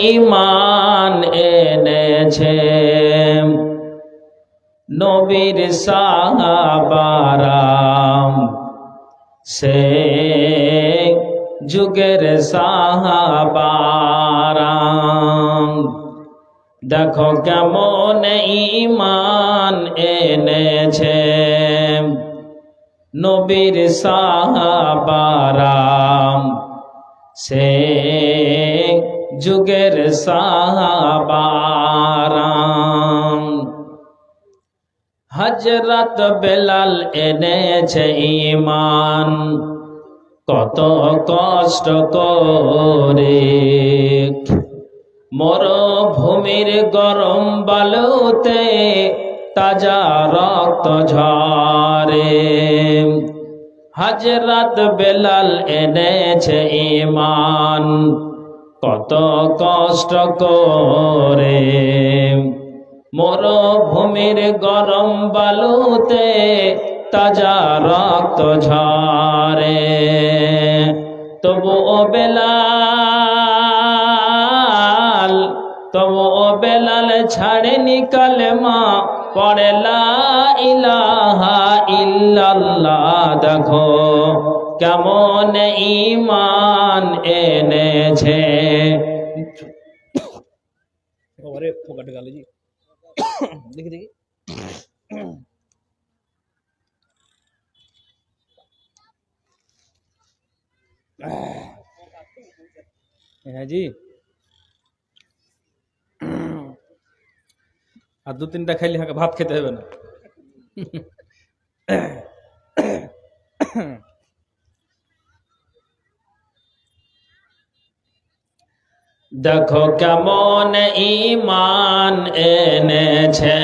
ঈমান এনেছে নবীর সাহাবারা সে যুগের সাহাবারা দেখো কেমন ঈমান এনেছে নবীর সাহাবারা সে যুগের সাহাবারা হযরত বেলাল এনেছে ঈমান কত কষ্ট করে মরুভূমির গরম বালুতে তাজা রক্ত ঝরে হযরত বেলাল এনেছে ঈমান কত কষ্ট করে মরুভূমির গরম বালুতে তাজা রক্ত ঝরে তবু ও বেলাল ছাড়েনি কালেমা পড়ে লা ইলাহা ইল্লাল্লাহ দেখো কেমন ঈমান এনেছে अरे फोकट गाली जी देखिए देखिए হ্যাঁ জি আর দু তিনটা খাইলে ভাত খেতে হবে না দেখো কেমন ঈমান এনেছে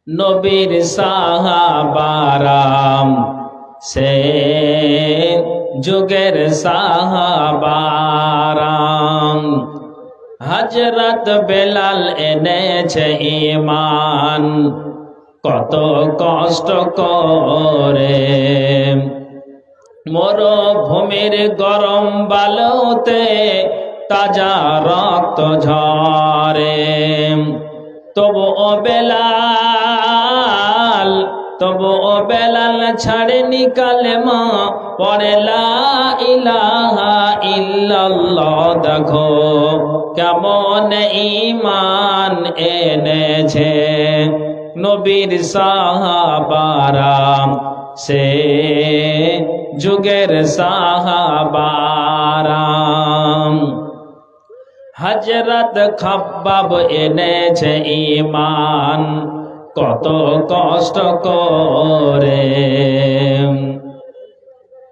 নবীর সাহাবারা সে যুগের সাহাবারা হযরত বেলাল এনেছে ঈমান কত কষ্ট করে মরুভূমির গরম বালুতে তাজা রক্ত ঝরে তবু ও বেলাল ছাড়েনি কালেমা পড়ে লা ইলাহা ইল্লাল্লাহ দেখো কেমন ঈমান এনেছে নবীর সাহাবারা সে যুগের সাহাবারা হযরত খাব্বাব এনেছে ঈমান কত কষ্ট করে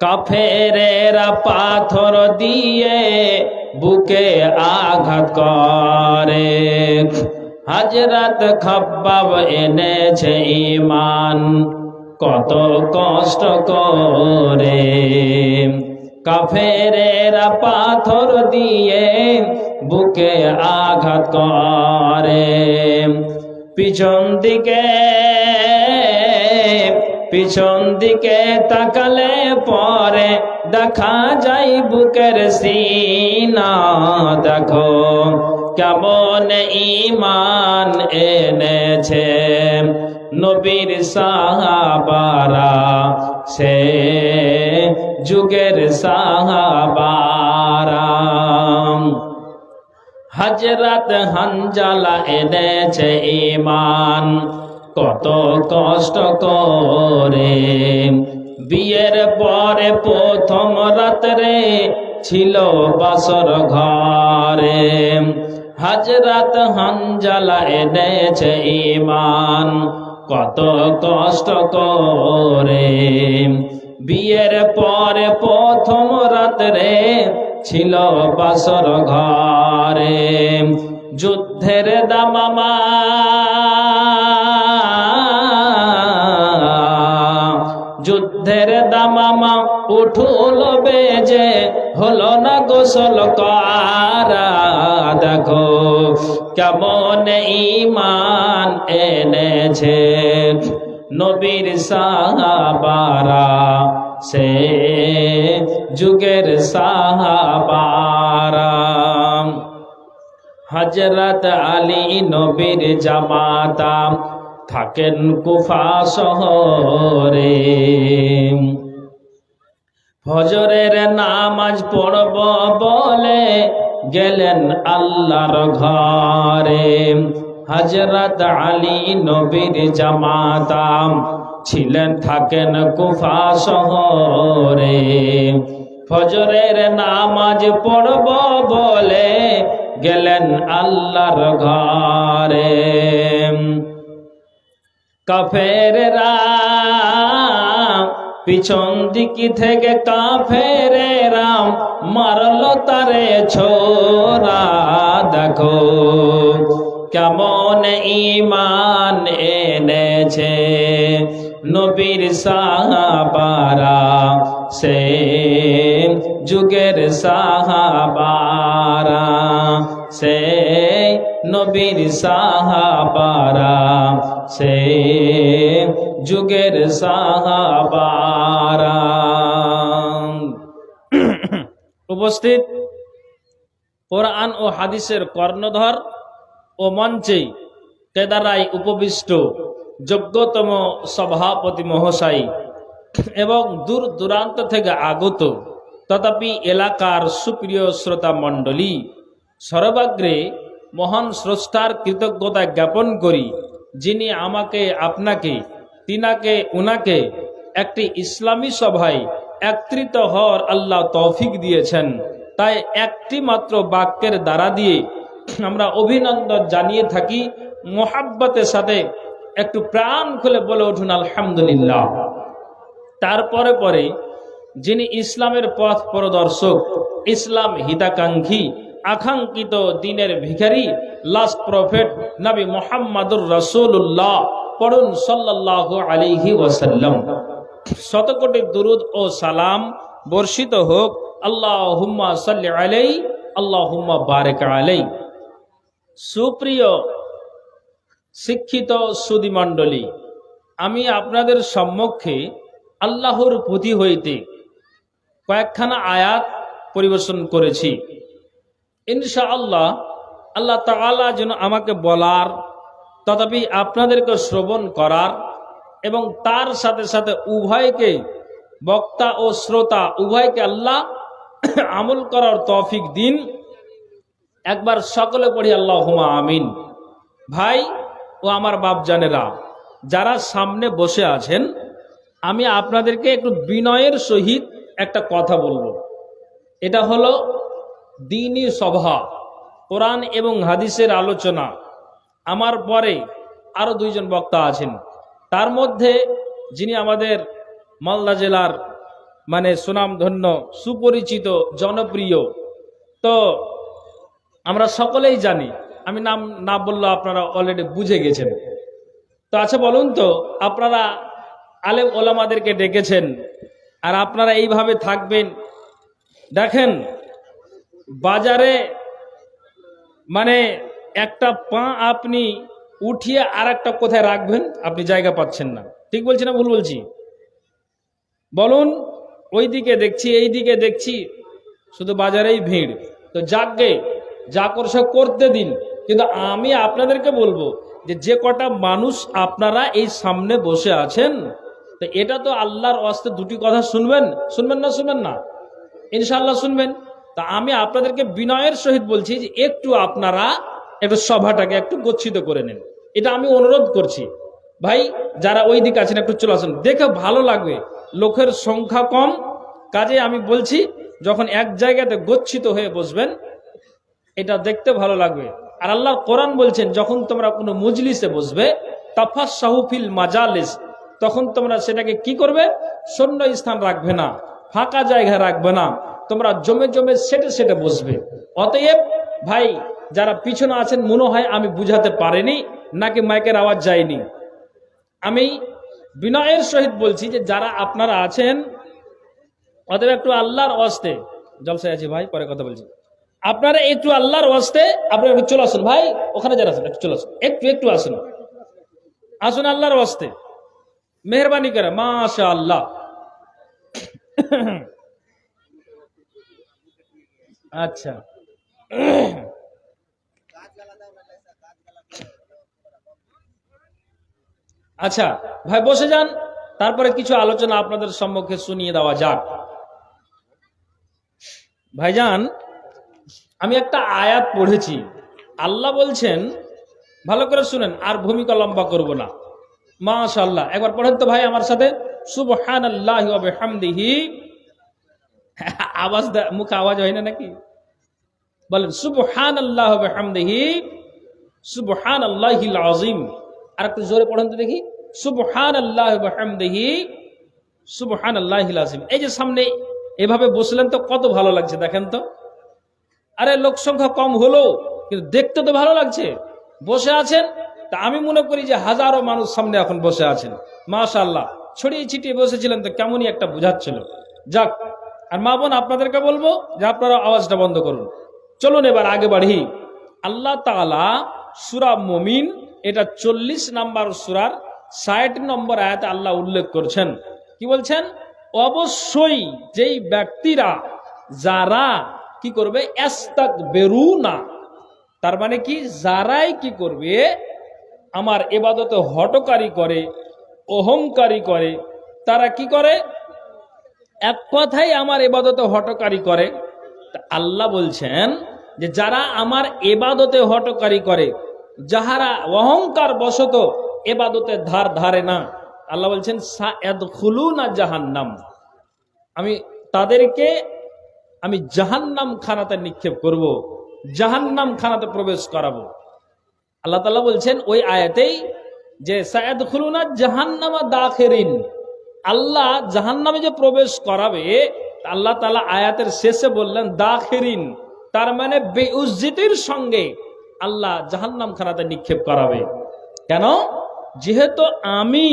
কাফেরেরা পাথর দিয়ে বুকে আঘাত করে হযরত খাব্বাব এনেছে ঈমান কত কষ্ট করে কাফেরেরা পাথর দিয়ে বুকে আঘাত করে পিছন দিকে তাকালে পরে দেখা যায় বুকের সিনা দেখো কেমন ঈমান এনেছে নবীর সাহাবারা সে যুগের সাহাবারা হযরত হানজালা এনেছে ঈমান কত কষ্ট করে বিয়ের পরে প্রথম রাত্রে ছিল বাসর ঘরে হযরত হানজালা এনেছে ঈমান কত কষ্ট করে বিয়ের পরে প্রথম রাত্রে ছিল বাসর ঘরে যুদ্ধের দামামা উঠল বেজে হলো না গোসল করা দেখো কেমন ঈমান এনেছে নবীর সাহাবারা সে যুগের সাহাবারা হযরত আলী নবীর জামাতা থাকেন কুফা শহরে। ফজরের নামাজ পড়ব বলে গেলেন আল্লাহর ঘরে। হযরত আলী নবীর জামাতা ছিলেন থাকেন কুফা শহরে। ফজরের নামাজ পড়ব বলে গেলেন আল্লাহর ঘরে। কাফেররা পিছন দিকে থেকে কাফেরেরা মারলো তারে ছোরা। দেখো কেমন ঈমান এনেছে নবীর সাহাবারা, সে যুগের সাহাবারা, সে নবীর সাহাবারা, সে যুগের সাহাবারা। উপস্থিত কোরআন ও হাদিসের কর্ণধর ও মঞ্চে কেদারায় উপবিষ্ট যোগ্যতম সভাপতি মহাশয় এবং দূর দূরান্ত থেকে আগত তথাপি এলাকার সুপ্রিয় শ্রোতা মণ্ডলী, সর্বাগ্রে মহান স্রষ্টার কৃতজ্ঞতা জ্ঞাপন করি, যিনি আমাকে আপনাকে তিনাকে উনাকে একটি ইসলামী সভায় একত্রিত হওয়ার আল্লাহ তৌফিক দিয়েছেন। তাই একটি মাত্র বাক্যের দ্বারা দিয়ে আমরা অভিনন্দন জানিয়ে থাকি। মোহাব্বতের সাথে একটু প্রাণ খুলে বলে উঠুন আলহামদুলিল্লাহ। তারপরে পরে যিনি ইসলামের পথ প্রদর্শক, ইসলাম হিতাকাঙ্ক্ষী, আকাঙ্ক্ষিত দিনের ভিখারি, লাস্ট প্রফেট নবী মুহাম্মদুর রাসূলুল্লাহ, পড়ুন সাল্লাল্লাহু আলাইহি ওয়াসাল্লাম। শতকোটি দুরুদ ও সালাম বর্ষিত হোক। আল্লাহুম্মা সাল্লি আলাইহি, আল্লাহুম্মা বারিক আলাইহি। সুপ্রিয় শিক্ষিত সুধী মণ্ডলী, আমি আপনাদের সম্মুখে আল্লাহর পুঁথি হইতে কয়েকখানা আয়াত পরিবেশন করেছি। ইনশাআল্লাহ আল্লাহ তাআলা যেন আমাকে বলার তথাপি আপনাদেরকে শ্রবণ করার এবং তার সাথে সাথে উভয়কে, বক্তা ও শ্রোতা উভয়কে আল্লাহ আমল করার তৌফিক দিন। একবার সকলে পড়ি আল্লাহুম্মা আমিন। ভাই ও আমার বাপজানেরা, যারা সামনে বসে আছেন, আমি আপনাদেরকে একটু বিনয়ের সহিত একটা কথা বলবো। এটা হলো দ্বীনি সভা, কোরআন এবং হাদিসের আলোচনা। আমার পরে আরো দুইজন বক্তা আছেন, তার মধ্যে যিনি আমাদের মালদা জেলার সুনামধন্য, সুপরিচিত, জনপ্রিয়, তো আমরা সকলেই জানি, আমি নাম না বললেও আপনারা অলরেডি বুঝে গেছেন। তো আচ্ছা বলুন তো, আপনারা আলেম ওলামাদেরকে ডেকেছেন আর আপনারা এইভাবে থাকবেন। দেখেন বাজারে একটা পা আপনি উঠিয়ে আর একটা কোথায় রাখবেন, আপনি জায়গা পাচ্ছেন না। ঠিক বলছি না ভুল বলছি? বলুন, ওই দিকে দেখছি, এই দিকে দেখছি, শুধু বাজারেই ভিড়। তো যাকগে, যা করছে করতে দিন। কিন্তু আমি আপনাদেরকে বলবো যে কটা মানুষ আপনারা এই সামনে বসে আছেন, তো এটা তো আল্লাহর ওয়াস্তে দুটি কথা শুনবেন, শুনবেন না? শুনবেন না? ইনশাআল্লাহ শুনবেন। তা আমি আপনাদেরকে বিনয়ের সহিত বলছি যে একটু আপনারা একটু সভাটাকে একটু গচ্ছিত করে নেন, এটা আমি অনুরোধ করছি। ভাই যারা ওই দিকে আছেন একটু চলে আসুন, দেখে ভালো লাগবে। লোকের সংখ্যা কম, কাজে আমি বলছি যখন এক জায়গাতে গচ্ছিত হয়ে বসবেন এটা দেখতে ভালো লাগবে। আর আল্লাহর কোরআন বলছেন, যখন তোমরা কোনো মজলিসে বসবে, তাফাসসাহু ফিল মাজালিস, তখন তোমরা সেটাকে কি করবে? শূন্য স্থান রাখবে না, ফাঁকা জায়গা রাখবে না, তোমরা জমে জমে সেটে সেটে বসবে। অতএব ভাই যারা পিছনে আছেন, মনে হয় আমি বুঝাতে পারিনি নাকি মাইকের আওয়াজ যায়নি। আমি বিনয়ের সহিত বলছি যে যারা আপনারা আছেন, অতএব একটু আল্লাহর ওয়াস্তে, জলসায় আছি ভাই, পরে কথা বলছি, আপনারা একটু আল্লাহর ওয়াস্তে আপনারা একটু চলে আসুন। ভাই ওখানে যারা আছেন একটু চলে আসুন, একটু আসুন, আসুন আল্লাহর ওয়াস্তে, মেহরবানি করে। মাশাআল্লাহ। আচ্ছা, আচ্ছা ভাই বসে যান, তারপরে কিছু আলোচনা আপনাদের সম্মুখে শুনিয়ে দেওয়া যাক। ভাইজান, আমি একটা আয়াত পড়েছি। আল্লাহ বলছেন, ভালো করে শুনেন, আর ভূমিকা লম্বা করব না। মাশাআল্লাহ, একবার পড়েন তো ভাই আমার সাথে, সুবহানাল্লাহি ওয়া বিহামদিহি। আওয়াজ মুখে আওয়াজ হয় না নাকি? বলেন সুবহানাল্লাহি ওয়া বিহামদিহি সুবহানাল্লাহিল আযীম। আর একটু জোরে পড়েন তো দেখি, সুবহানাল্লাহি ওয়া বিহামদিহি সুবহানাল্লাহিল আযীম। এই যে সামনে এভাবে বসলেন তো কত ভালো লাগছে দেখেন তো। আরে লোক সংখ্যা কম হলো কিন্তু দেখতে তো ভালো লাগছে। বসে আছেন তা আমি মনে করি যে হাজারো মানুষ সামনে এখন বসে আছেন। মাশাআল্লাহ, ছড়িয়ে ছিটিয়ে বসেছিলেন তো কেমনই একটা বুঝাচ্ছিল। যাক, আর মা বোন আপনাদেরকে বলবো যে আপনারা আওয়াজটা বন্ধ করুন। চলুন এবার আগে বাড়ি। আল্লাহ তাআলা সূরা মুমিন, এটা 40 নম্বর সূরার 60 নম্বর আয়াতে আল্লাহ উল্লেখ করছেন। কি বলছেন? অবশ্যই যেই ব্যক্তিরা যারা কি করবে, ইস্তাকবিরুনা, তার মানে কি, যারাই কি করবে আমার ইবাদতে হটকারী করে, অহংকারী করে, তারা কি করে, এক কথাই আমার ইবাদতে হটকারী করে। আল্লাহ বলছেন যে যারা আমার ইবাদতে হটকারী করে, যাহারা অহংকার বশত ইবাদতে ধার ধারে না, আল্লাহ বলছেন সায়াদখুলুনা জাহান্নাম, আমি তাদেরকে আমি জাহান্নাম খানাতে নিক্ষেপ করব, জাহান্নাম খানাতে প্রবেশ করাবো। আল্লাহ তাআলা বলছেন ওই আয়াতেই যে সায়াদখুলুনা জাহান্নামা দাখিরিন, আল্লাহ জাহান্নামে যে প্রবেশ করাবে, আল্লাহ তাআলা আয়াতের শেষে বললেন দাখিরিন, তার মানে বেউজ্জতির সঙ্গে আল্লাহ জাহান্নাম খানাতে নিক্ষেপ করাবে। কেন? যেহেতু আমি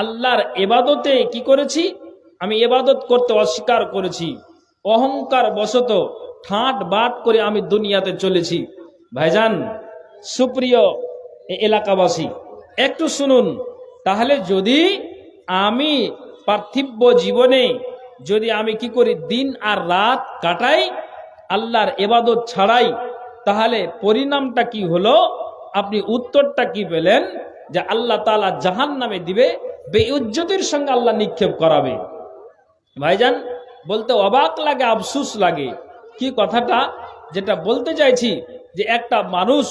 আল্লাহর ইবাদতে কি করেছি, আমি ইবাদত করতে অস্বীকার করেছি, অহংকার বশত ঠাট বাট করে আমি দুনিয়াতে চলেছি। ভাইজান, সুপ্রিয় এলাকাবাসী, একটু শুনুন। তাহলে যদি আমি পার্থিব জীবনে যদি আমি কি করি, দিন আর রাত কাটাই আল্লাহর ইবাদত ছাড়াই, তাহলে পরিণামটা কি হলো? আপনি উত্তরটা কি পেলেন? যে আল্লাহ তাআলা জাহান্নামে দিবে, বেইজ্জতির সঙ্গে আল্লাহ নিক্ষেপ করাবে। ভাইজান, বলতে অবাক লাগে, আফসোস লাগে। কি কথাটা যেটা বলতে চাইছি, যে একটা মানুষ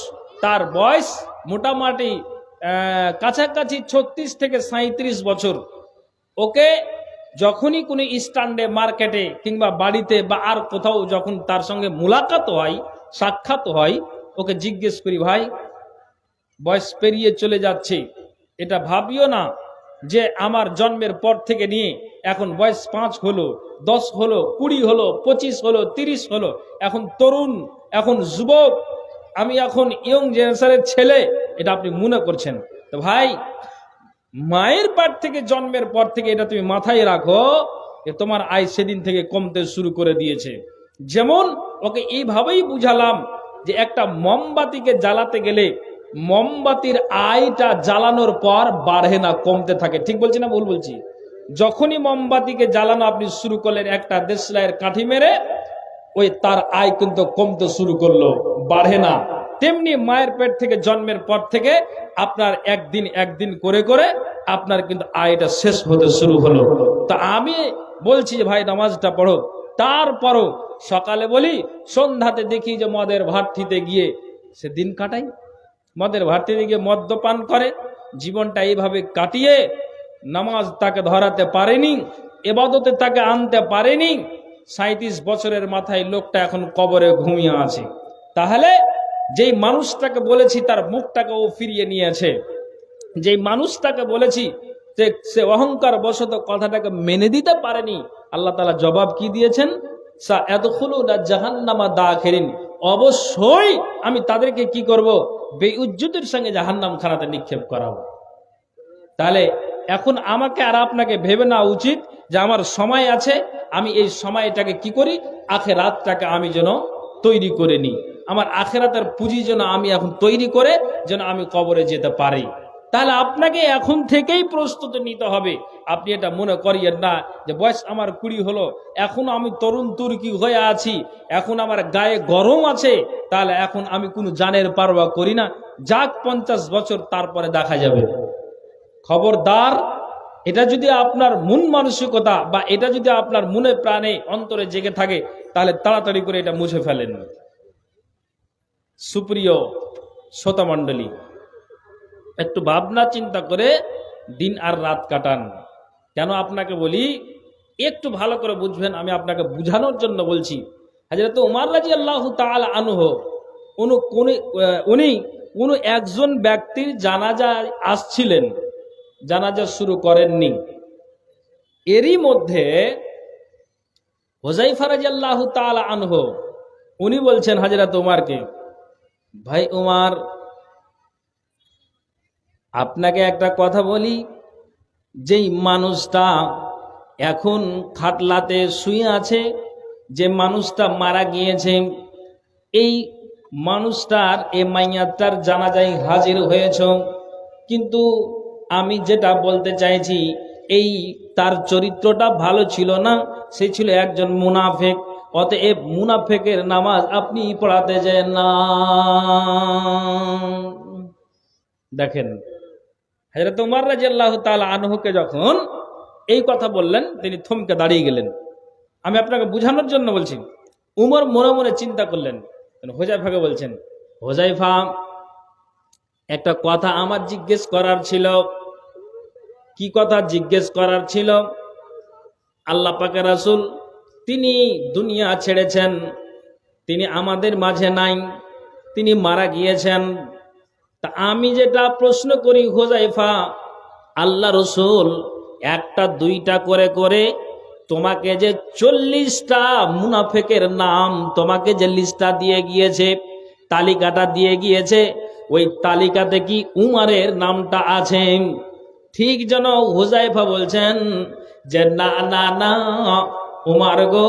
তার বয়স মোটামুটি কাছাকাছি 36 থেকে 37 বছর, ওকে যখনই কোনো স্ট্যান্ডে, মার্কেটে কিংবা বাড়িতে বা আর কোথাও যখন তার সঙ্গে মুলাকাত হয়, সাক্ষাৎ হয়, ওকে জিজ্ঞেস করি, ভাই বয়স পেরিয়ে চলে যাচ্ছে, এটা ভাবিও না যে আমার জন্মের পর থেকে নিয়ে এখন বয়স 5 হলো, 10 হলো, 20 হলো, 25 হলো, 30 হলো, এখন তরুণ, এখন যুবক, আমি এখন ইয়ং জেনারেশনের ছেলে, এটা আপনি মনে করছেন। তো ভাই, মায়ের পেট থেকে জন্মের পর থেকে এটা তুমি মাথায় রাখো যে তোমার আয় সেদিন থেকে কমতে শুরু করে দিয়েছে। যেমন ওকে এইভাবেই বুঝালাম যে একটা মোমবাতিকে জ্বালাতে গেলে মোমবাতির আয়টা জ্বালানোর পর বাড়ে না, কমতে থাকে। ঠিক বলছি না ভুল বলছি? যখনই মোমবাতিকে জ্বালানো আপনি শুরু করলেন একটা দেশলাইয়ের কাঠি মেরে, ওই তার আয় কিন্তু কমতে শুরু করলো, বাড়ে না। তেমনি মায়ের পেট থেকে জন্মের পর থেকে আপনার একদিন একদিন করে করে আপনার কিন্তু আয়টা শেষ হতে শুরু হলো। তা আমি বলছি যে ভাই নামাজটা পড়ো, তারপরও সকালে বলি, সন্ধ্যাতে দেখি যে মদের ভাট্টিতে গিয়ে সে দিন কাটাই, মদের ভাট্টিতে গিয়ে মদ্যপান করে, জীবনটা এইভাবে কাটিয়ে নামাজ তাকে ধরাতে পারেনি, ইবাদতে তাকে আনতে পারেনি। 37 বছরের মাথায় লোকটা এখন কবরে ঘুমিয়ে আছে। তাহলে যেই মানুষটাকে বলেছি তার মুখটাকে ও ফিরিয়ে নিয়েছে, যেই মানুষটাকে বলেছি যে সে অহংকার বশত কথাটাকে মেনে দিতে পারেনি, আল্লাহ তাআলা জবাব কি দিয়েছেন? সায়াদখুলুনা জাহান্নামা দাখিরিন, অবশ্যই আমি তাদেরকে কি করব, বেইজ্জতির সঙ্গে জাহান্নাম খানাতে নিক্ষেপ করাবো। তাহলে এখন আমাকে আর আপনাকে ভেবে নেওয়া উচিত যে আমার সময় আছে, আমি এই সময়টাকে কি করি, আখিরাতটাকে আমি যেন তৈরি করে নিই, আমার আখিরাতের পুঁজি যেন আমি এখন তৈরি করে যেন আমি কবরে যেতে পারি। তাহলে আপনাকে এখন থেকেই প্রস্তুতি নিতে হবে। আপনি এটা মনে করিয়েন না যে বয়স আমার 20 হলো, এখনো আমি তরুণ তুর্কি হয়ে আছি, এখন আমার গায়ে গরম আছে, তাহলে এখন আমি কোনো জানের পারওয়া করি না, যাক 50 বছর তারপরে দেখা যাবে। খবরদার, এটা যদি আপনার মন মানসিকতা বা এটা যদি আপনার মনে প্রাণে অন্তরে জেগে থাকে তাহলে তাড়াতাড়ি করে এটা মুছে ফেলেন। সুপ্রিয় শ্রোতা মণ্ডলী, একটু ভাবনা চিন্তা করে দিন আর রাত কাটান। কেন আপনাকে বলি, একটু ভালো করে বুঝবেন, আমি আপনাকে বুঝানোর জন্য বলছি। হযরত ওমর রাদিয়াল্লাহু তাআলা আনহু উনি কোনো একজন ব্যক্তির জানাজায় আসছিলেন, জানাজা শুরু করেননি। এরই মধ্যে হুযায়ফা রাদিয়াল্লাহু তাআলা আনহু উনি বলছেন হযরত ওমরকে, ভাই ওমর, আপনাকে একটা কথা বলি, যেই মানুষটা এখন খাটলাতে শুয়ে আছে, যে মানুষটা মারা গিয়েছে, এই মানুষটার এই মাইয়াটার জানাজায় হাজির হয়েছ, কিন্তু আমি যেটা বলতে চাইছি, এই তার চরিত্রটা ভালো ছিল না, সে ছিল একজন মুনাফিক। অতএব মুনাফিকের নামাজ আপনি পড়াতে যান না। দেখেন, হযরত ওমর রাদিয়াল্লাহু তাআলা আনহুকে যখন এই কথা বললেন, তিনি থমকে দাঁড়িয়ে গেলেন। আমি আপনাকে বুঝানোর জন্য বলছি। উমর মনে মনে চিন্তা করলেন, হুযায়ফাকে বলছেন, হুযায়ফা, একটা কথা আমার জিজ্ঞেস করার ছিল। কি কথা জিজ্ঞেস করার ছিল? আল্লাহ পাকের রাসূল তিনি দুনিয়া ছেড়েছেন, তিনি আমাদের মাঝে নাই, তিনি মারা গিয়েছেন। তা আমি যেটা প্রশ্ন করি হুযায়ফা, আল্লাহ রাসূল একটা দুইটা করে করে তোমাকে যে 40টা মুনাফিকের নাম তোমাকে যে লিস্টটা দিয়ে গিয়েছে, তালিকাটা দিয়ে গিয়েছে, ওই তালিকাতে কি উমরের নামটা আছে? ঠিক যেন হুযায়ফা বলছেন যে না না না উমর গো,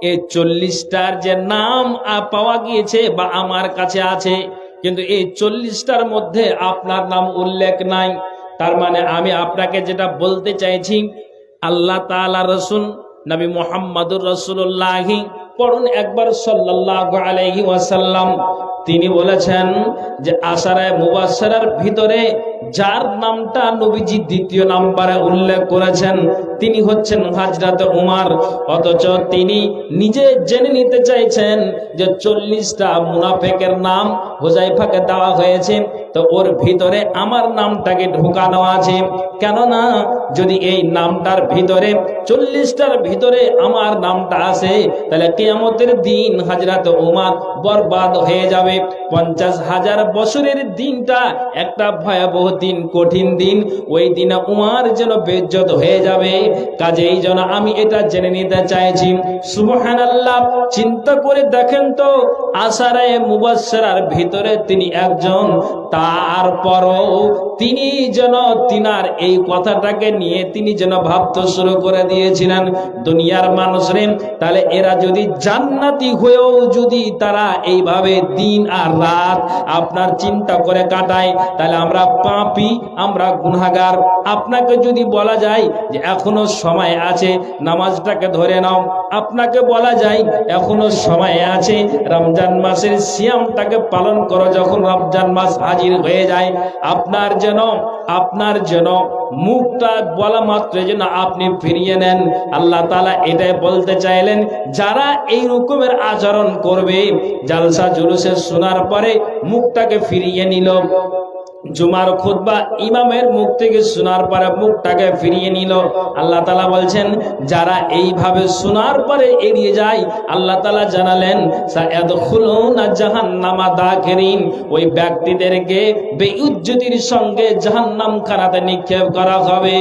এই 40টার যে নাম পাওয়া গিয়েছে বা আমার কাছে আছে, কিন্তু এই 40টার মধ্যে আপনার নাম উল্লেখ নাই। তার মানে আমি আপনাকে যেটা বলতে চাইছি, আল্লাহ তাআলা রাসূল নবী মুহাম্মদুর রাসূলুল্লাহ, পড়ুন একবার সাল্লাল্লাহু আলাইহি ওয়াসাল্লাম, তিনি বলেছেন যে আশারায়ে মুবাশশারার ভিতরে যার নামটা নবীজি দ্বিতীয় নম্বরে উল্লেখ করেছেন তিনি হচ্ছেন হযরত উমর। অথচ তিনি নিজে জেনে নিতে চাইছেন যে 40টা মুনাফিকের নাম হুযায়ফাকে দেওয়া হয়েছে, তো ওর ভিতরে আমার নামটাকে ঢোকানো আছে। কেননা যদি এই নামটার ভিতরে 40টার ভিতরে আমার নামটা আসে, তাহলে কিয়ামতের দিন হযরত উমর বরবাদ হয়ে যাবে। 50,000 বছরের দিনটা একটা ভয়াবহ দিন, কঠিন দিন। ওই দিনে উমর যেন বেইজ্জত হয়ে যাবে। কাজেই যেন আমি এটা জেনে নিতে চাইছি। সুবহানাল্লাহ, চিন্তা করে দেখেন তো, আশারায়ে মুবাশশারার ভিতরে তিনি একজন, তারপরও তিনি যেন তিনার এই কথাটাকে নিয়ে তিনি যেন ভাবতে শুরু করে দিয়েছিলেন, দুনিয়ার মানুষরে তাহলে এরা যদি জান্নাতি হয়েও যদি তারা এইভাবে দিন আর রাত আপনার চিন্তা করে কাটায়, তাহলে আমরা পাপী, আমরা গুনাহগার। আপনাকে যদি বলা যায় যে এখনো সময় আছে, নামাজটাকে ধরে নাও, আপনাকে বলা যায় এখনো সময় আছে, রমজান মাসের সিয়ামটাকে পালন করো, যখন রমজান মাস হাজির হয়ে যায় আপনার যেন মুখটা বলা মাত্র যেন আপনি ফিরিয়ে নেন। আল্লাহ তাআলা এটাই বলতে চাইলেন, যারা এই রকমের আচরণ করবে, জালসা জুলুসে শোনার পরে মুখটাকে ফিরিয়ে নিল, জুমার খুতবা ইমামের মুখ থেকে শোনার পরে মুখটাকে ফিরিয়ে নিল, আল্লাহ তাআলা বলছেন যারা এইভাবে শোনার পরে এড়িয়ে যায়, আল্লাহ তাআলা জানালেন সায়াদখুলুনা জাহান্নামা দাখিরিন, ওই ব্যক্তিদেরকে বেইজ্জতির সঙ্গে জাহান্নাম খানাতে নিক্ষেপ করা হবে।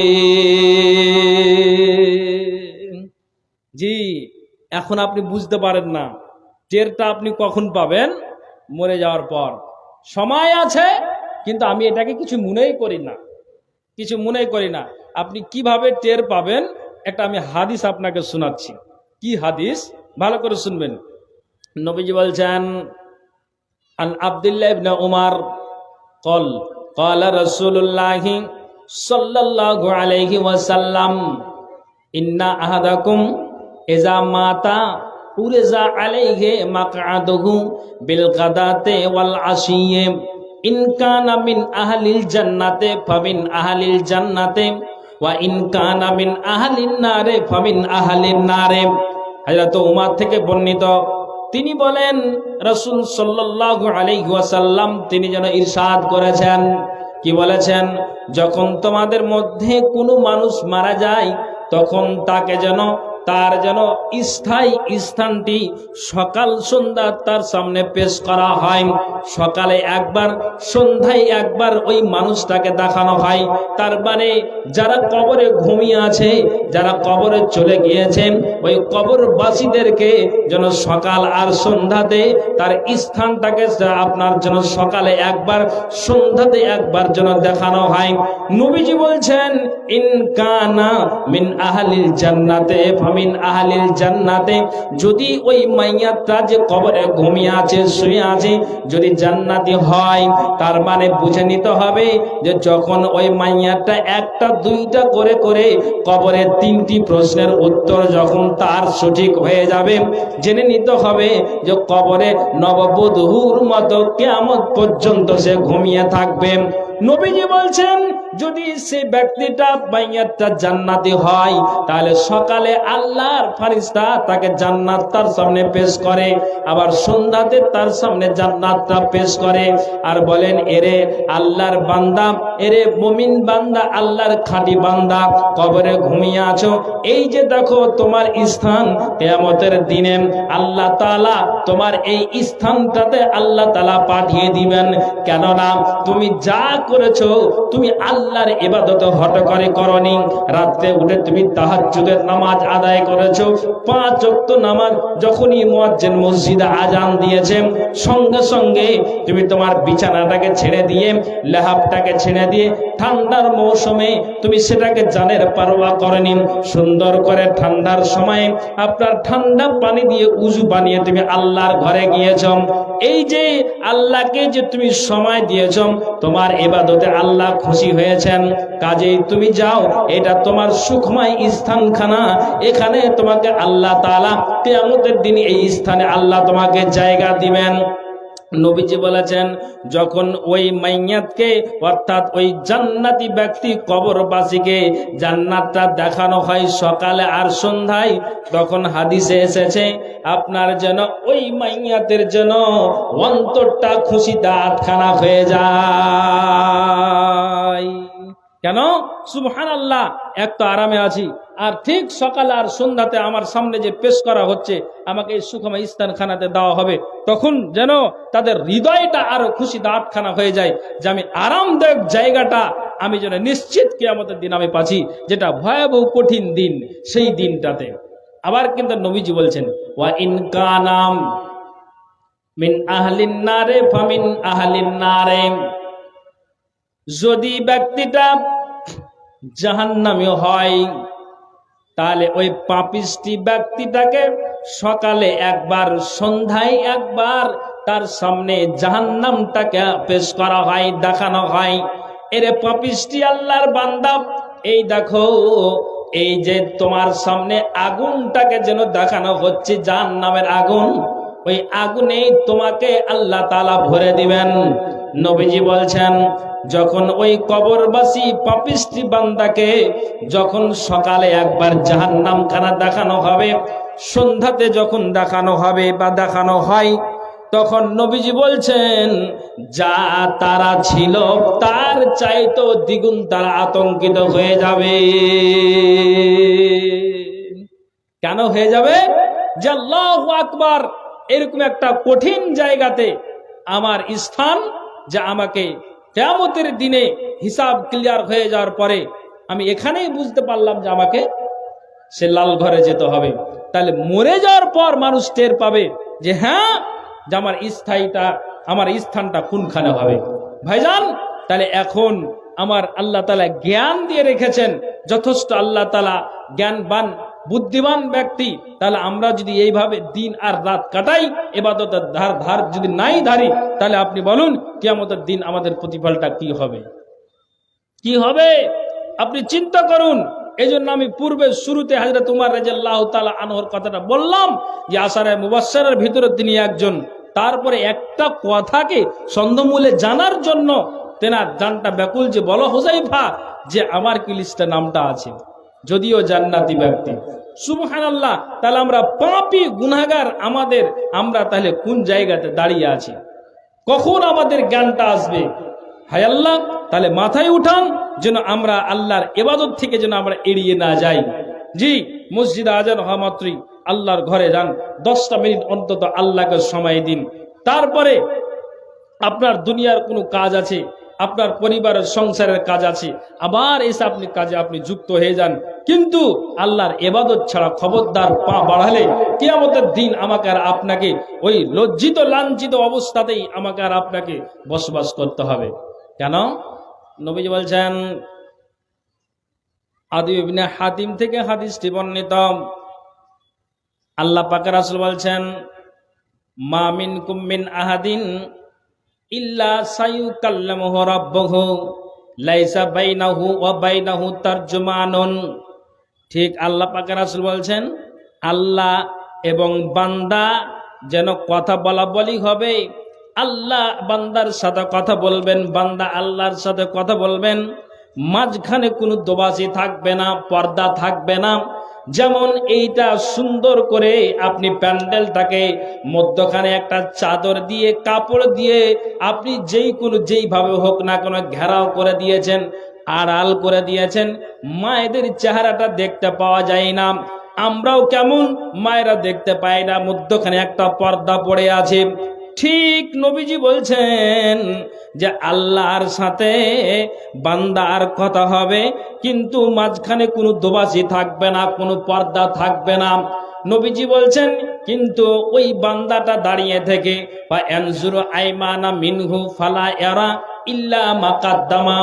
জি, এখন আপনি বুঝতে পারেন না, টেরটা আপনি কখন পাবেন? মরে যাওয়ার পর। সময় আছে, কিন্তু আমি এটাকে কিছু মনেই করি না। আপনি কিভাবে টের পাবেন, একটা আমি হাদিস আপনাকে শোনাচ্ছি। কি হাদিস? ভালো করে শুনবেন। নবীজি বলছেন, আন আব্দুল্লাহ ইবনে উমর ক্বালা রাসূলুল্লাহ সাল্লাল্লাহু আলাইহি ওয়াসাল্লাম, ইন্না আহাদাকুম ইযা মাতা উরজা আলাইহি মাকআদুহু বিল গাদাতি ওয়াল আশিয়্যি ইন কানা মিন আহলিল জান্নাতে ফামিন আহলিল জান্নাতে ওয়া ইন কানা মিন আহলিন নারে ফামিন আহলিন নারে। হযরত উমর থেকে বর্ণিত, তিনি বলেন রাসূল সাল্লাল্লাহু আলাইহি ওয়াসাল্লাম তিনি যেন ইরশাদ করেছেন, কি বলেছেন, যখন তোমাদের মধ্যে কোনো মানুষ মারা যায় তখন তাকে যেন তার যেন স্থায়ী স্থানটি সকাল সন্ধ্যা তার সামনে পেশ করা হয়। সকালে একবার, সন্ধ্যায় একবার ওই মানুষটাকে দেখানো হয়। তার মানে যারা কবরে ঘুমিয়ে আছে, যারা কবরে চলে গিয়েছেন, ওই কবরবাসীদেরকে যেন সকাল আর সন্ধ্যাতে তার স্থানটাকে আপনার যেন সকালে একবার, সন্ধ্যাতে একবার যেন দেখানো হয়। নবীজি বলছেন, ইন কানা মিন আহলিল জান্নাতে ফামিন আহলিল জান্নাতে, যদি ওই মাইয়াতটা যে কবরে ঘুমিয়ে আছে, শুয়ে আছে, যদি জান্নাতি হয়, তার মানে বুঝে নিতে হবে যে যখন ওই মাইয়াতটা একটা দুইটা করে করে কবরের 3টি প্রশ্নের উত্তর যখন তার সঠিক হয়ে যাবে, জেনে নিতে হবে যে কবরে নববধূর মতো কিয়ামত পর্যন্ত সে ঘুমিয়ে থাকবে। নবীজি বলছেন, যদি সে ব্যক্তিটা মাইয়াতটা জান্নাতি হয়, তাহলে সকালে আল্লাহর ফেরেশতা তাকে জান্নাত তার সামনে পেশ করে, আবার সন্ধ্যাতে তার সামনে জান্নাতটা পেশ করে, আর বলেন, এরে আল্লাহর বান্দা, এরে মুমিন বান্দা, আল্লাহর খাঁটি বান্দা, কবরে ঘুমিয়ে আছো, এই যে দেখো তোমার স্থান, কিয়ামতের দিনে আল্লাহ তাআলা তোমার এই স্থানটাতে আল্লাহ তাআলা পাঠিয়ে দিবেন। কেননা তুমি যা করেছো, তুমি আল্লাহর ইবাদত হট করে করনি, রাতে উঠে তুমি তাহাজ্জুদের নামাজ আদায় করেছো, 5 ওয়াক্ত নামাজ যখনই মুয়াজ্জিন মসজিদে আজান দিয়েছে, সঙ্গে সঙ্গে তুমি তোমার বিছানাটাকে ছেড়ে দিয়ে, লেহাবটাকে ছেড়ে দিয়ে, ঠান্ডার মৌসুমে তুমি সেটাকে জানের পারোয়া করনি, সুন্দর করে ঠান্ডার সময় আপনার ঠান্ডা পানি দিয়ে উযু বানিয়ে তুমি আল্লাহর ঘরে গিয়েছ। এই যে আল্লাহকে যে তুমি সময় দিয়েছ, তোমার ইবাদতে আল্লাহ খুশি হয়েছেন, কাজেই তুমি যাও, এটা তোমার সুখময় স্থানখানা, এখানে তোমাকে আল্লাহ তাআলা কিয়ামতের দিন এই স্থানে আল্লাহ তোমাকে জায়গা দিবেন। নবীজি বলেছেন, যখন ওই মাইয়াতকে অর্থাৎ ওই জান্নাতি ব্যক্তি কবরবাসীকে জান্নাতটা দেখানো হয় সকালে আর সন্ধ্যায়, তখন হাদিসে এসেছে আপনার যেন ওই মাইয়াতের যেন অন্তরটা খুশিতে আটখানা হয়ে যায়। কেন? সুবহানাল্লাহ, এক তো আরামে আছি, আর ঠিক সকালে আর সন্ধ্যাতে আমার সামনে যে পেশ করা হচ্ছে, আমাকে এই সুখময় স্থানখানাতে দেওয়া হবে, তখন যেন তাদের হৃদয়টা আরো খুশিতে আটখানা হয়ে যায় যে আমি আরামদায়ক জায়গাটা আমি যেন নিশ্চিত কিয়ামতের দিন আমি পাচ্ছি, যেটা ভয়াবহ কঠিন দিন, সেই দিনটাতে। আবার কিন্তু নবীজি বলছেন, ওয়া ইন কানাম মিন আহলিন নারে ফামিন আহলিন নারে, যদি ব্যক্তিটা জাহান্নামী হয়, তাহলে ওই পাপিষ্টি ব্যক্তিটাকে সকালে একবার, সন্ধ্যায় একবার তার সামনে জাহান্নামটাকে পেশ করা হয়, দেখানো হয়, এরে পাপিষ্টি আল্লাহর বান্দা, এই দেখো, এই যে তোমার সামনে আগুনটাকে যেন দেখানো হচ্ছে, জাহান্নামের আগুন, ওই আগুনে তোমাকে আল্লাহ তাআলা ভরে দিবেন। নবীজি বলছেন, যখন ওই কবরবাসী পাপিষ্টি বান্দাকে যখন সকালে একবার জাহান্নামখানা দেখানো হবে, সন্ধ্যাতে যখন দেখানো হবে বা দেখানো হয়, তখন নবীজি বলছেন, যা তারা ছিল তার চাইতো দ্বিগুণ তারা আতঙ্কিত হয়ে যাবে। কেন হয়ে যাবে? যে আল্লাহু আকবার, এরকম একটা কঠিন জায়গাতে আমার স্থান, যা আমাকে কিয়ামতের দিনে হিসাব ক্লিয়ার হয়ে যাওয়ার পরে আমি এখানেই বুঝতে পারলাম যে আমাকে সে লাল ঘরে যেতে হবে। তাহলে মরে যাওয়ার পর মানুষ টের পাবে যে হ্যাঁ, যে আমার আমার স্থানটা কোনখানে হবে। ভাইজান, তাহলে এখন আমার আল্লাহ তাআলা জ্ঞান দিয়ে রেখেছেন, যথেষ্ট আল্লাহ তাআলা জ্ঞানবান বুদ্ধিমান ব্যক্তি, তাহলে আমরা যদি এইভাবে দিন আর রাত কাটাই, ইবাদতের ধার যদি নাই ধারি, তাহলে আপনি বলুন কিয়ামতের দিন আমাদের প্রতিফলটা কি হবে? কি হবে আপনি চিন্তা করুন। এই জন্য আমি পূর্বে শুরুতে হযরত উমর রাদিয়াল্লাহু তাআলা আনহুর কথাটা বললাম যে আশারে মুবাশশারের ভিতরে তিনি একজন তারপরে একটা কথাকে ছন্দমূলে জানার জন্য তেনার জানটা ব্যাকুল, যে বলো হুযায়ফা যে আমার কি লিস্টে নামটা আছে, যদিও জান্নাতি ব্যক্তি। সুবহানাল্লাহ। তাহলে আমরা পাপী গুনাহগার, আমরা তাহলে কোন জায়গাতে দাঁড়িয়ে আছি? কখন আমাদের জ্ঞানটা আসবে? হায় আল্লাহ, তাহলে মাথায় উঠান যেন আমরা আল্লাহর ইবাদত থেকে যেন আমরা এড়িয়ে না যাই। জি, মসজিদে আজান হওয়া মাত্রই আল্লাহর ঘরে যান, 10টা মিনিট অন্তত আল্লাহকে সময় দিন। তারপরে আপনার দুনিয়ার কোনো কাজ আছে, আপনার পরিবারের সংসারের কাজ আছে, আবার এসে আপনি কাজে আপনি যুক্ত হয়ে যান। কিন্তু আল্লাহর ইবাদত ছাড়া খবরদার পা বাড়ালে কিয়ামতের দিন আমাকে আর আপনাকে ওই লজ্জিত লাঞ্ছিত অবস্থাতেই আমাকে আর আপনাকে বসবাস করতে হবে। কেন? নবীজি বলছেন, আদি ইবনে হাতিম থেকে হাদিসটি বর্ণিত, আল্লাহ পাক রাসূল বলছেন, মা মিনকুম মিন আহাদিন ইল্লা সায়ুকাল্লামুহু রাব্বুহু লাইসা বাইনাহু ওয়া বাইনাহু তারজুমানুন। ঠিক আল্লাহ পাক রাসূল বলছেন, আল্লাহ এবং বান্দা যেন কথা বলা বলি হবে, আল্লাহ বান্দার সাথে কথা বলবেন, বান্দা আল্লাহর সাথে কথা বলবেন, মাঝখানে কোনো দোবাজি থাকবে না, পর্দা থাকবে না। যেমন এইটা সুন্দর করে আপনি প্যান্ডেলটাকে মধ্যখানে একটা চাদর দিয়ে, কাপড় দিয়ে আপনি যেইভাবে হোক না কোনো ঘেরাও করে দিয়েছেন, আড়াল করে দিয়েছেন, মায়েদের চেহারাটা দেখতে পাওয়া যায় না। আমরাও কেমন মায়েরা দেখতে পাই না, মধ্যখানে একটা পর্দা পড়ে আছে। ঠিক নবীজি বলছেন যে আল্লাহর সাথে বান্দার কথা হবে, কিন্তু মাঝখানে কোনো দোবাজি থাকবে না, কোনো পর্দা থাকবে না। নবীজি বলছেন, কিন্তু ওই বান্দাটা দাঁড়িয়ে থেকে বা আনজুরু আইমানা মিনহু ফালা ইয়ারা ইল্লা মাকাদ্দামা,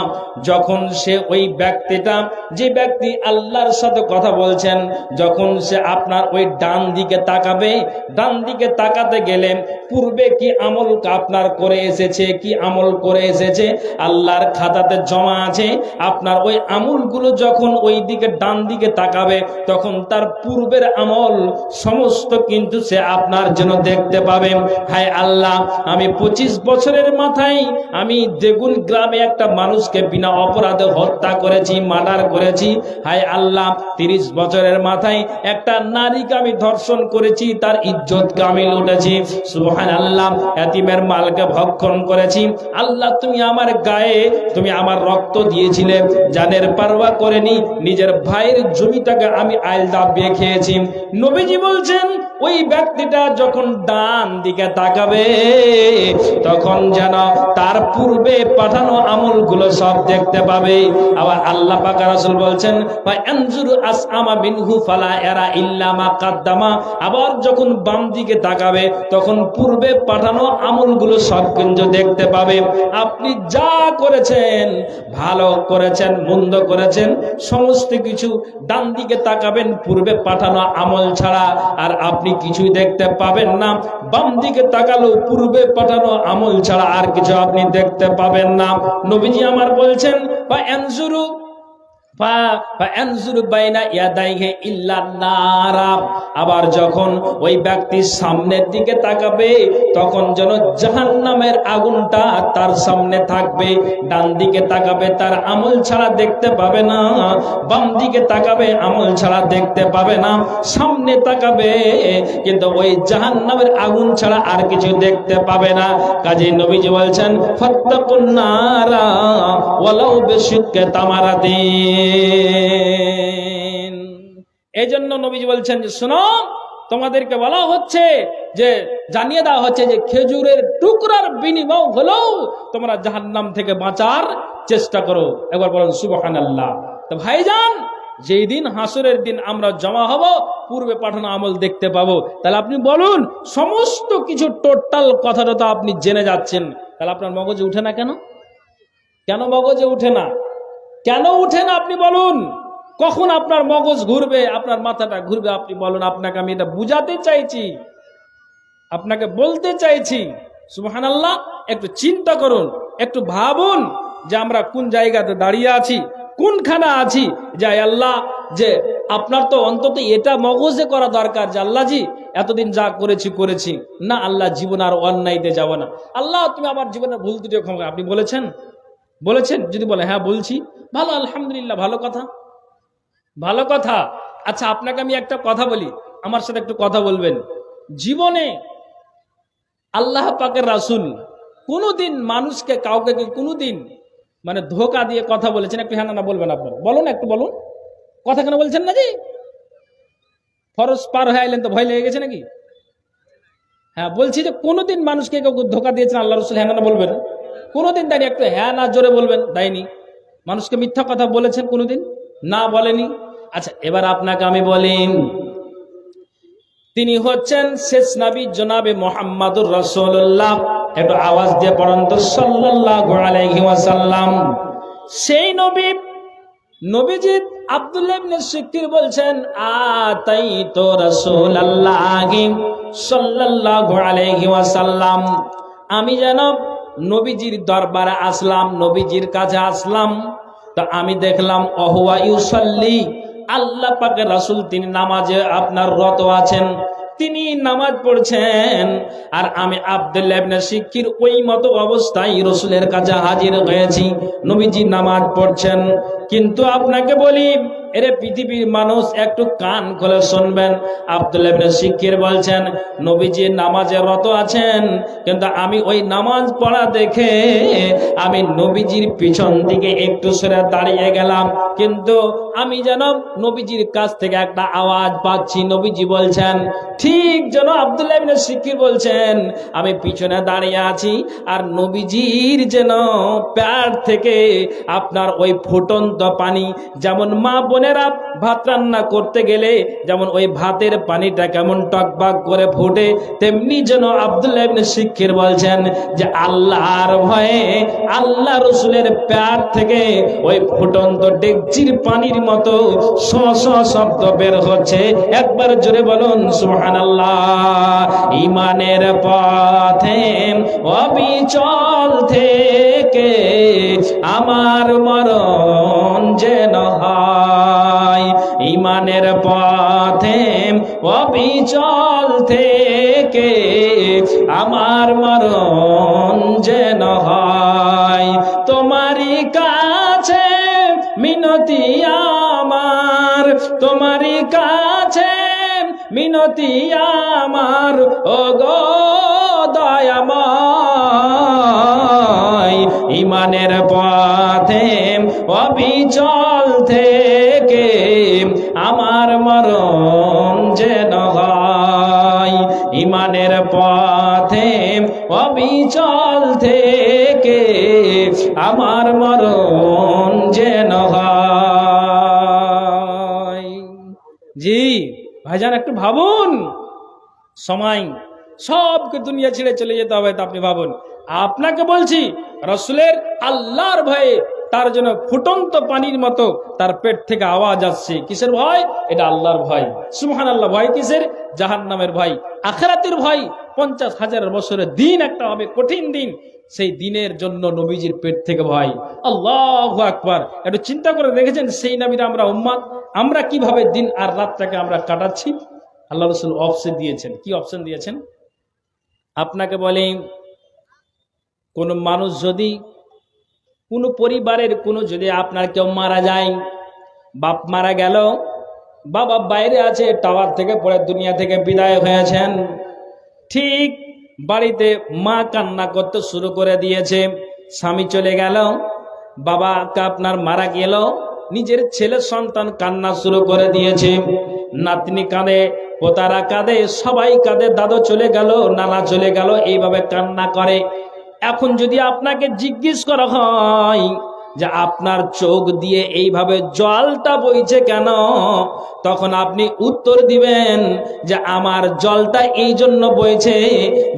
যখন সে ওই ব্যক্তিটা, যে ব্যক্তি আল্লাহর সাথে কথা বলছেন, যখন সে আপনার ওই ডান দিকে তাকাবে, ডান দিকে তাকাতে গেলে পূর্বে কি আমল আপনার করে এসেছে, কি আমল করে এসেছে আল্লাহর খাতাতে জমা আছে, আপনার ওই আমলগুলো যখন ওই দিকে ডান দিকে তাকাবে, তখন তার পূর্বের আমল সমস্ত কিন্তু সে আপনার জন্য দেখতে পাবে। হায় আল্লাহ, আমি 25 বছরের মাথায় আমি দেগুন গ্রামে একটা মানুষকে বিনা অপরাধে হত্যা করেছি, মার্ডার করেছি। হায় আল্লাহ, 30 বছরের মাথায় একটা নারীকে আমি ধর্ষণ করেছি, তার ইজ্জতকে আমি লুটেছি। সুবহানাল্লাহ, এতিমের মালকে ভক্ষণ করেছি। আল্লাহ, তুমি আমার গায়ে তুমি আমার রক্ত দিয়েছিলে, জানের পারওয়া করেনি, নিজের ভাইয়ের জমিটাকে আমি আইল দাবিয়ে খেয়েছি। নবীজি বলছেন, ওই ব্যক্তিটা যখন ডান দিকে তাকাবে, তখন যেন তার পূর্বে পাঠানো আমলগুলো সব দেখতে পাবে। আবার আল্লাহ পাক রাসূল বলছেন, ফা আনজুরু আসআমা মিনহু ফালা ইয়ারা ইল্লা মা কাদ্দামা, আবার যখন বাম দিকে তাকাবে, তখন পূর্বে পাঠানো আমলগুলো সব কিন্তু দেখতে পাবে। আপনি যা করেছেন, ভালো করেছেন, মন্দ করেছেন, সমস্ত কিছু ডান দিকে তাকাবেন পূর্বে পাঠানো আমল ছাড়া, আর আপনি কিছুই দেখতে পাবেন না। বাম দিকে তাকালেও পূর্বে পাঠানো আমল ছাড়া আর কিছু আপনি দেখতে পাবেন না। নবীজি আমার বলছেন, বা আনজুরু আবার যখন ওই ব্যক্তির সামনের দিকে তাকাবে, তখন যেন জাহান্নামের আগুনটা তার সামনে থাকবে। ডান দিকে তাকাবে, তার আমল ছাড়া দেখতে পাবে না, বাম দিকে তাকাবে, আমল ছাড়া দেখতে পাবে না, সামনে তাকাবে কিন্তু ওই জাহান্নামের আগুন ছাড়া আর কিছু দেখতে পাবে না। কাজেই নবীজি বলছেন, ফাত্তাকুন নারা ওয়ালাউ বিশিক্কি তামারাতিন। এই জন্য নবীজি বলছেন যে শোনো, তোমাদেরকে বলা হচ্ছে, যে জানিয়ে দেওয়া হচ্ছে যে খেজুরের টুকরার বিনিময় হলেও তোমরা জাহান্নাম থেকে বাঁচার চেষ্টা করো। একবার বলুন সুবহানাল্লাহ। তো ভাইজান, যেই দিন হাসরের দিন আমরা জমা হব, পূর্বে পাঠানো আমল দেখতে পাবো। তাহলে আপনি বলুন, সমস্ত কিছু টোটাল কথাটা তো আপনি জেনে যাচ্ছেন, তাহলে আপনার মগজে উঠে না কেন? কেন মগজে উঠে না? কেন উঠে না আপনি বলুন? কখন আপনার মগজ ঘুরবে, আপনার মাথাটা ঘুরবে? আপনি বলুন। আপনাকে আমি এটা বুঝাতে চাইছি, আপনাকে বলতে চাইছি। সুবহানাল্লাহ। একটু চিন্তা করুন, একটু ভাবুন যে আমরা কোন জায়গাতে দাঁড়িয়ে আছি, কোনখানে আছি যে আল্লাহ, যে আপনার তো অন্তত এটা মগজে করা দরকার যে আল্লাহজি এতদিন যা করেছি না, আল্লাহ জীবন আর অন্যায়তে যাব না, আল্লাহ তুমি আমার জীবনের ভুল ত্রুটি ক্ষমা। আপনি বলেছেন যদি বলে হ্যাঁ বলছি, ভালো, আলহামদুলিল্লাহ, ভালো কথা। আচ্ছা, আপনাকে আমি একটা কথা বলি, আমার সাথে একটু কথা বলবেন। জীবনে আল্লাহ পাকের রাসূল কোনোদিন মানুষকে কাউকে কোনোদিন মানে ধোকা দিয়ে কথা বলেছেন? একটু হ্যাঁ না বলবেন আপনারা, বলুন, একটু বলুন। কথা কেন বলছেন না? জি, ফরজ পার হয়ে আইলেন তো ভয় লেগে গেছে নাকি? হ্যাঁ, বলছি যে কোনোদিন মানুষকে কেউ ধোকা দিয়েছেন আল্লাহ রাসূল? হ্যাঁ না বলবেন। কোনোদিন দেয়নি? একটু হ্যাঁ না জোরে বলবেন। দেয়নি। মানুষকে মিথ্যা কথা বলেছেন কোনোদিন? না, বলেনি। আচ্ছা, এবার আপনাকে আমি বলেন, তিনি হচ্ছেন শেষ নবী জনাবে মুহাম্মাদুর রাসূলুল্লাহ। একটু আওয়াজ দিয়ে পড়ুন তো, সাল্লাল্লাহু আলাইহি ওয়াসাল্লাম। সেই নবীজি আব্দুল্লাহ ইবনে সিক্কির বলছেন, আতাইতু রাসূলুল্লাহি সাল্লাল্লাহু আলাইহি ওয়াসাল্লাম, আমি যেন নবীজির দরবারে আসলাম, নবীজির কাছে আসলাম, তো আমি দেখলাম ওহুয়া ইউসাল্লি, আল্লাহ পাকের রাসূল তিনি নামাজে আপনার রত আছেন, তিনি নামাজ পড়ছেন, আর আমি আব্দুল্লাহ ইবনে সিক্কির ওই মতো অবস্থায় রাসূলের কাছে হাজির হয়েছি, নবীজি নামাজ পড়ছেন। কিন্তু আপনাকে বলি, এরে পৃথিবীর মানুষ, একটু কান খুলে শুনবেন। আব্দুল্লাহ ইবনে সিক্কির বলছেন, নবীজি নামাজে রত আছেন, কিন্তু আমি ওই নামাজ পড়া দেখে আমি নবীজির পিছন দিকে একটু সরে দাঁড়িয়ে গেলাম, কিন্তু আমি যেন নবীজির কাছ থেকে একটা আওয়াজ পাচ্ছি, নবীজি বলছেন, ঠিক যেন আব্দুল্লাহ ইবনে সিক্কির বলছেন, আমি পিছনে দাঁড়িয়ে আছি, আর নবীজির যেন পেট থেকে আপনার ওই ফুটন্ত পানি, যেমন মা বোনেরা ভাত রান্না করতে গেলে যেমন ওই ভাতের পানিটা কেমন টকবক করে ফুটে, তেমনি যেন আব্দুল্লাহ ইবনে সিক্কির বলছেন যে আল্লাহর ভয়ে আল্লাহ রাসূলের পেট থেকে ওই ফুটন্ত ডেকচির পানির মতো স স শব্দ বের হচ্ছে। একবার জোরে বলুন সুবহানাল্লাহ। ঈমানের পথে অবিচল থেকে আমার মরণ যেন হয়, ঈমানের পথে অবিচল থেকে আমার মরণ যেন হয়, তোমারই কাছে মিনতি আমার, তোমারই কাছে মিনতি আমার, ও গো দয়াময়, ঈমানের পথে অবিচল থেকে আমার মরণ যেন হয়, ঈমানের পথে অবিচল থেকে আমার মরণ যেন হয়। জি ভাইজান, একটু ভাবুন, সময় সবকে দুনিয়া ছেড়ে চলে যেতে হবে, তো আপনি ভাবুন। আপনাকে বলছি, রাসূলের আল্লাহর ভয়ে তার জন্য ফুটন্ত পানির মতো তার পেট থেকে আওয়াজ আসছে। কিসের ভয়? এটা আল্লাহর ভয়। সুবহানাল্লাহ। ভয় কিসের? জাহান্নামের ভয়, আখিরাতের ভয়। 50,000 বছরের দিন একটা হবে, কঠিন দিন, সেই দিনের জন্য নবীজির পেট থেকে ভয়। আল্লাহু আকবার। একটু চিন্তা করে দেখেছেন সেই নবীর আমরা উম্মত, আমরা কিভাবে দিন আর রাতটাকে আমরা কাটাচ্ছি? আল্লাহ রাসূল অপশন দিয়েছেন। কি অপশন দিয়েছেন? আপনাকে বলি, কোন মানুষ যদি, কোন পরিবারের যদি আপনার কেউ মারা যায়, বাপ মারা গেল, বাবা বাইরে আছে, টাওয়ার থেকে পড়ে দুনিয়া থেকে বিদায় হয়েছেন, ঠিক বাড়িতে মা কান্না করতে শুরু করে দিয়েছে, স্বামী চলে গেল, বাবাকে আপনার মারা গেল, নিজের ছেলে সন্তান কান্না শুরু করে দিয়েছে, নাতনি কাঁদে, পোতারা কাঁদে, সবাই কাঁদে, দাদু চলে গেল, নানা চলে গেল, এইভাবে কান্না করে। এখন যদি আপনাকে জিজ্ঞেস করা হয় যে আপনার চোখ দিয়ে এইভাবে জলটা বইছে কেন, তখন আপনি উত্তর দিবেন যে আমার জলটা এই জন্য বইছে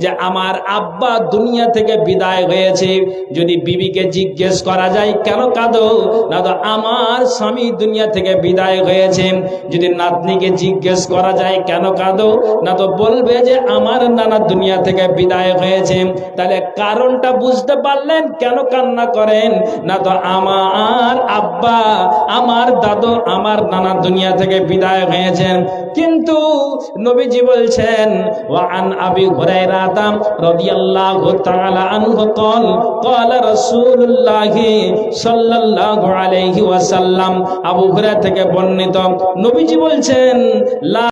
যে আমার আব্বা দুনিয়া থেকে বিদায় হয়েছে। যদি বিবিকে জিজ্ঞেস করা যায় কেন কাঁদো, না তো আমার স্বামী দুনিয়া থেকে বিদায় হয়েছে। যদি নাতনিকে জিজ্ঞেস করা যায় কেন কাঁদো, না তো বলবে যে আমার নানা দুনিয়া থেকে বিদায় হয়েছে। তাহলে কারণটা বুঝতে পারলেন কেন কান্না করেন, না তো আমার আব্বা, আমার দাদু, আমার নানা দুনিয়া থেকে বিদায় হয়েছেন, কিন্তু নবীজি বলছেন ওয়া আন আবি হুরায়রা রাদিয়াল্লাহু তাআলা আনহু قال قال رسول الله সাল্লাল্লাহু আলাইহি ওয়াসাল্লাম, আবু হুরায়রা থেকে বর্ণিত, নবীজি বলছেন লা